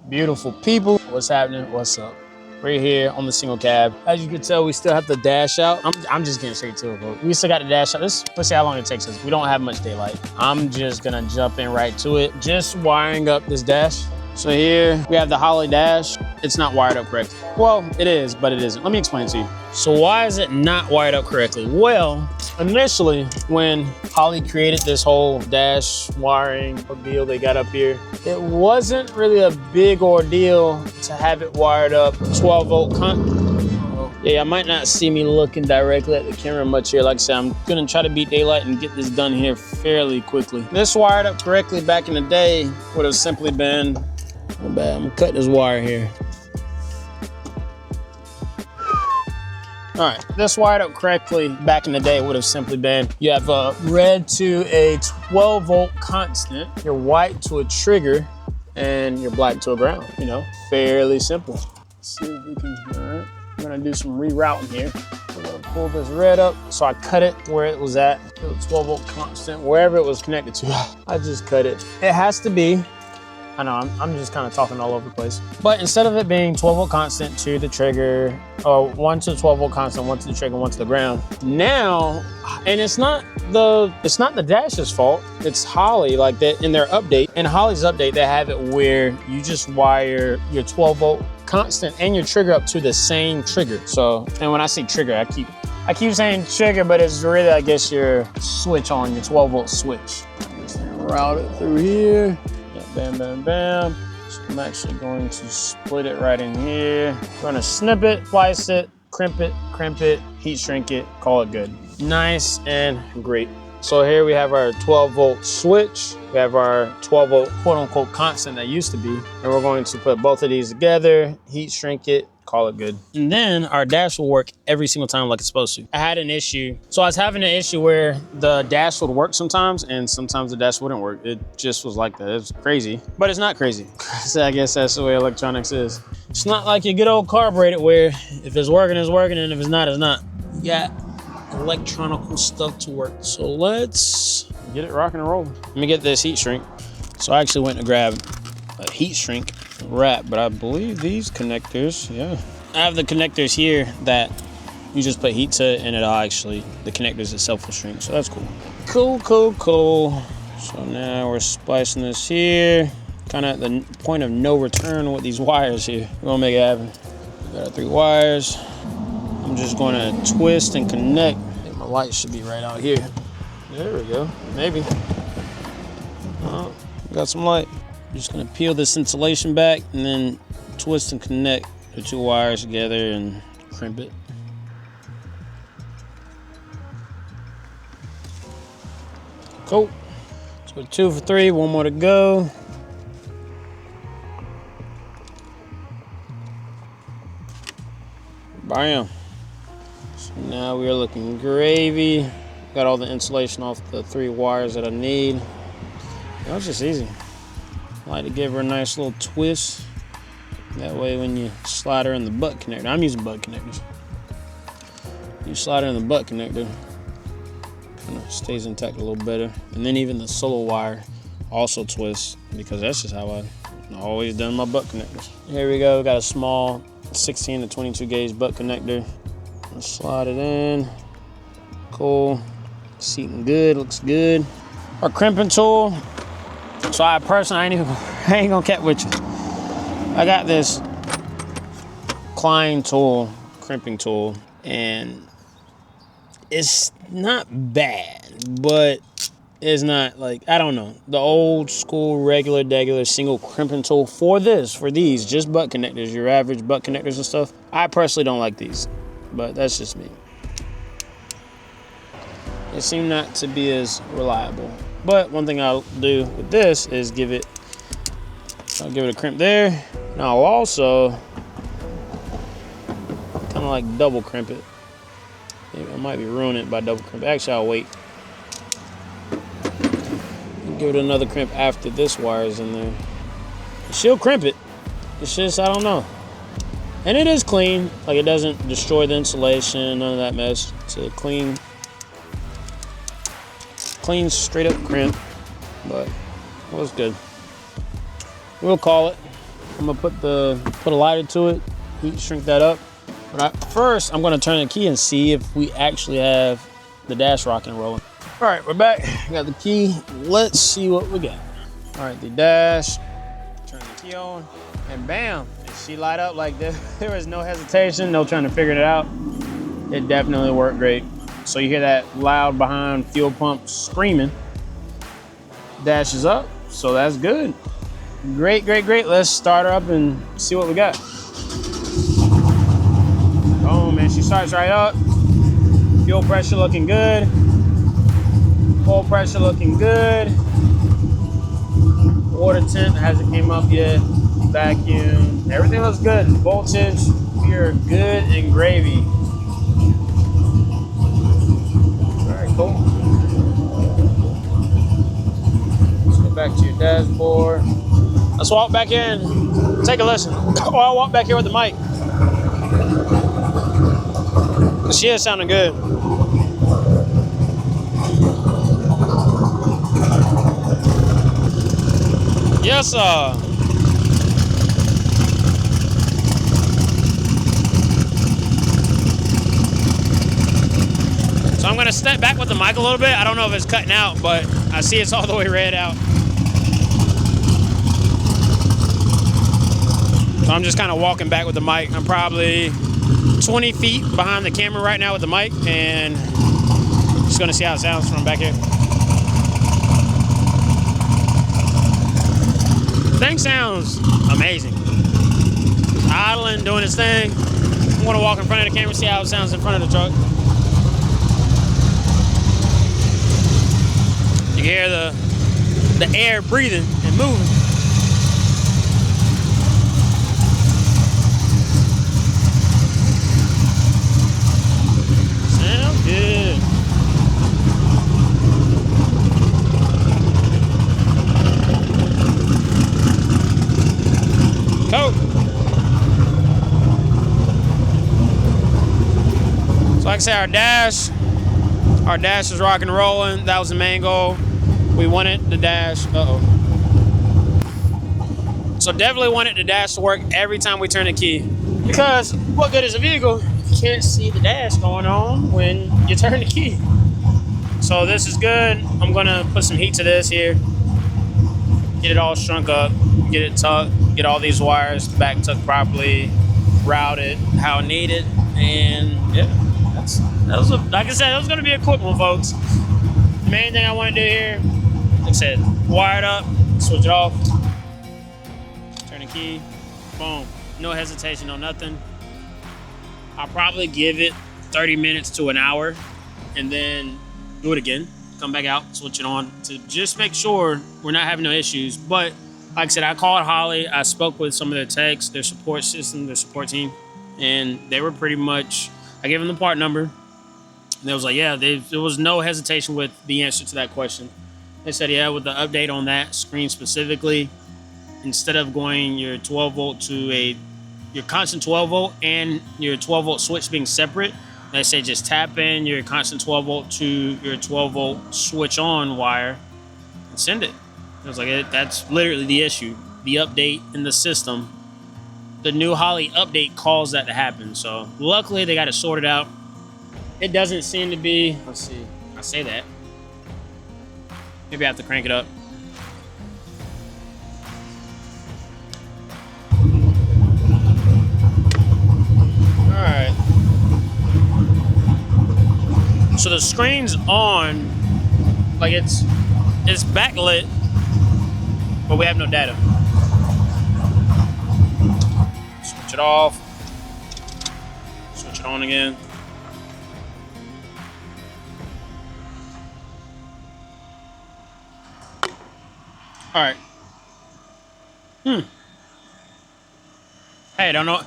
Beautiful people, what's happening? What's up? We're here on the single cab. As you can tell, we still have to dash out. I'm just getting straight to it, bro. We still got to dash out. Let's see how long it takes us. We don't have much daylight. I'm just gonna jump in right to it. Just wiring up this dash. So here we have the Holley dash. It's not wired up correctly. Well, it is, but it isn't. Let me explain to you. So why is it not wired up correctly? Well, initially when Holley created this whole dash wiring ordeal they got up here, it wasn't really a big ordeal to have it wired up 12-volt Yeah, I might not see me looking directly at the camera much here. Like I said, I'm gonna try to beat daylight and get this done here fairly quickly. This wired up correctly back in the day would have simply been, oh bad, I'm gonna cut this wire here. All right, this wired up correctly back in the day would have simply been, you have a red to a 12-volt constant, your white to a trigger, and your black to a ground. You know, fairly simple. Let's see if we can, all right. I'm gonna do some rerouting here. We're gonna pull this red up. So I cut it where it was at, the 12-volt constant, wherever it was connected to. I just cut it. It has to be, I know, I'm just kind of talking all over the place. But instead of it being 12-volt constant to the trigger, or 1 to the 12-volt constant, 1 to the trigger, 1 to the ground. Now, and it's not the dash's fault, it's Holley, like that in their update. In Holley's update, they have it where you just wire your 12-volt constant and your trigger up to the same trigger. So, and when I say trigger, I keep saying trigger, but it's really, I guess, your switch on, your 12-volt switch. Just route it through here. Bam, bam, bam. So I'm actually going to split it right in here. I'm gonna snip it, slice it, crimp it, heat shrink it, call it good. Nice and great. So here we have our 12-volt switch. We have our 12-volt quote-unquote constant that used to be. And we're going to put both of these together, heat shrink it, call it good. And then our dash will work every single time like it's supposed to. I had an issue. So I was having an issue where the dash would work sometimes and sometimes the dash wouldn't work. It just was like that. It was crazy, but it's not crazy. So I guess that's the way electronics is. It's not like your good old carburetor where if it's working, it's working, and if it's not, it's not. You got electronical stuff to work. So let's get it rocking and rolling. Let me get this heat shrink. So I actually went to grab a heat shrink wrap, but I believe these connectors, yeah. I have the connectors here that you just put heat to it and it'll actually, the connectors itself will shrink, so that's cool. Cool. So now we're splicing this here. Kind of at the point of no return with these wires here. We're gonna make it happen. Got our 3 wires. I'm just gonna twist and connect. I think my light should be right out here. There we go, maybe. Oh, got some light. I'm just gonna peel this insulation back and then twist and connect the 2 wires together and crimp it. Cool. So 2 for 3, 1 more to go. Bam. So now we are looking gravy. Got all the insulation off the 3 wires that I need. That was just easy. I like to give her a nice little twist. That way when you slide her in the butt connector, I'm using butt connectors. You slide her in the butt connector, kind of stays intact a little better. And then even the solo wire also twists, because that's just how I've always done my butt connectors. Here we go, got a small 16 to 22 gauge butt connector. I'll slide it in. Cool, seating good, looks good. Our crimping tool. So I personally, I ain't gonna cat with you. I got this Klein tool, crimping tool, and it's not bad, but it's not like, I don't know, the old school regular single crimping tool for these just butt connectors, your average butt connectors and stuff. I personally don't like these, but that's just me. It seemed not to be as reliable. But one thing I'll do with this is I'll give it a crimp there. And I'll also kind of like double crimp it. Maybe I might be ruining it by double crimp. Actually, I'll wait. Give it another crimp after this wire is in there. She'll crimp it. It's just, I don't know. And it is clean. Like, it doesn't destroy the insulation, none of that mess. It's a clean straight up crimp, but it was good. We'll call it. I'm gonna put a lighter to it, heat shrink that up. But first, I'm gonna turn the key and see if we actually have the dash rocking and rolling. All right, we're back. Got the key. Let's see what we got. All right, the dash. Turn the key on, and bam! And she light up like this. There was no hesitation, no trying to figure it out. It definitely worked great. So you hear that loud behind fuel pump screaming. Dash is up, so that's good. Great, great, great. Let's start her up and see what we got. Oh man, she starts right up. Fuel pressure looking good. Oil pressure looking good. Water temp hasn't came up yet. Vacuum, everything looks good. Voltage, we are good and gravy. All right, cool. Let's go back to your dashboard. Let's walk back in, take a listen. Or I'll walk back here with the mic. She is sounding good. Yes, sir. So I'm gonna step back with the mic a little bit. I don't know if it's cutting out, but I see it's all the way red out. So I'm just kind of walking back with the mic. I'm probably 20 feet behind the camera right now with the mic, and just gonna see how it sounds from back here. Thing sounds amazing. Idling, doing its thing. I'm gonna walk in front of the camera, see how it sounds in front of the truck. You can hear the air breathing and moving. Sounds good. Cool. So like I said, our dash is rocking and rolling. That was the main goal. We wanted the dash. So definitely wanted the dash to work every time we turn the key. Because what good is a vehicle? You can't see the dash going on when you turn the key. So this is good. I'm gonna put some heat to this here. Get it all shrunk up, get it tucked, get all these wires back tucked properly, routed how needed, and yeah, like I said, that was gonna be a quick one, folks. The main thing I want to do here, like I said, wire it up, switch it off, turn the key, boom, no hesitation, no nothing. I'll probably give it 30 minutes to an hour, and then do it again. Come back out, switch it on to just make sure we're not having no issues. But like I said, I called Holley. I spoke with some of their techs, their support system, their support team, and they were pretty much, I gave them the part number. And they was like, yeah, there was no hesitation with the answer to that question. They said, yeah, with the update on that screen specifically, instead of going your 12 volt to your constant 12 volt and your 12 volt switch being separate, they say just tap in your constant 12 volt to your 12 volt switch on wire and send it. I was like, that's literally the issue. The update in the system, the new Holley update caused that to happen. So luckily they got it sorted out. It doesn't seem to be, let's see, I say that. Maybe I have to crank it up. All right. So the screen's on, like it's backlit, but we have no data. Switch it off. Switch it on again. All right. Hey, I don't know.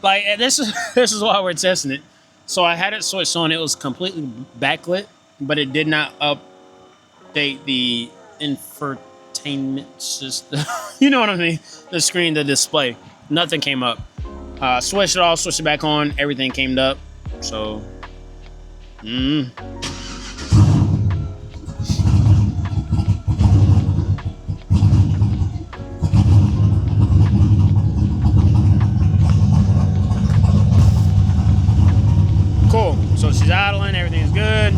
Like this is why we're testing it. So I had it switched on. It was completely backlit, but it did not update the infotainment system. You know what I mean? The screen, the display. Nothing came up. Switched it off, switched it back on. Everything came up. So, everything is good.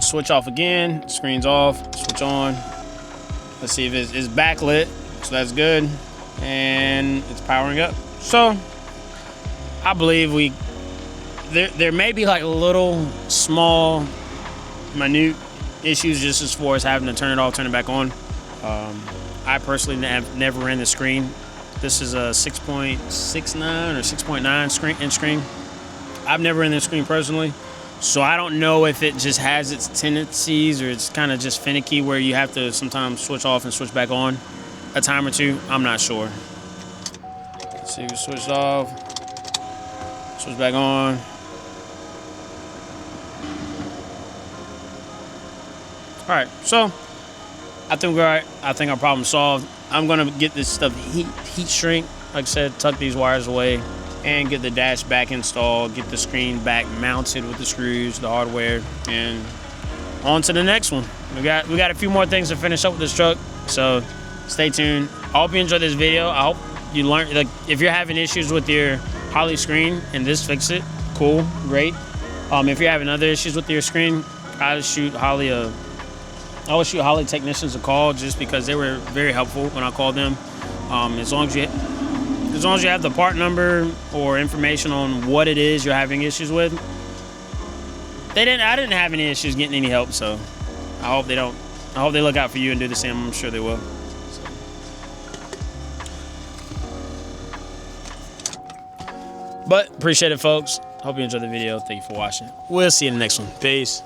Switch off again, screen's off, switch on. Let's see if it's backlit, so that's good. And it's powering up. So I believe there may be like little small minute issues just as far as having to turn it off, turn it back on. I personally have never ran the screen. This is a 6.69 or 6.9 inch screen. I've never ran the screen personally, so I don't know if it just has its tendencies or it's kind of just finicky where you have to sometimes switch off and switch back on a time or two. I'm not sure. Let's see, we switched off, switch back on. All right, so I think we're all right. I think our problem solved. I'm gonna get this stuff heat shrink, like I said, tuck these wires away, and get the dash back installed, get the screen back mounted with the screws, the hardware, and on to the next one. We got a few more things to finish up with this truck, so stay tuned. I hope you enjoyed this video. I hope you learned, like, if you're having issues with your Holley screen and this fixed it, cool, great. If you're having other issues with your screen, I would shoot Holley technicians a call just because they were very helpful when I called them. As long as you have the part number or information on what it is you're having issues with, I didn't have any issues getting any help, so I hope they look out for you and do the same. I'm sure they will. So. But appreciate it, folks. Hope you enjoyed the video. Thank you for watching. We'll see you in the next one. Peace.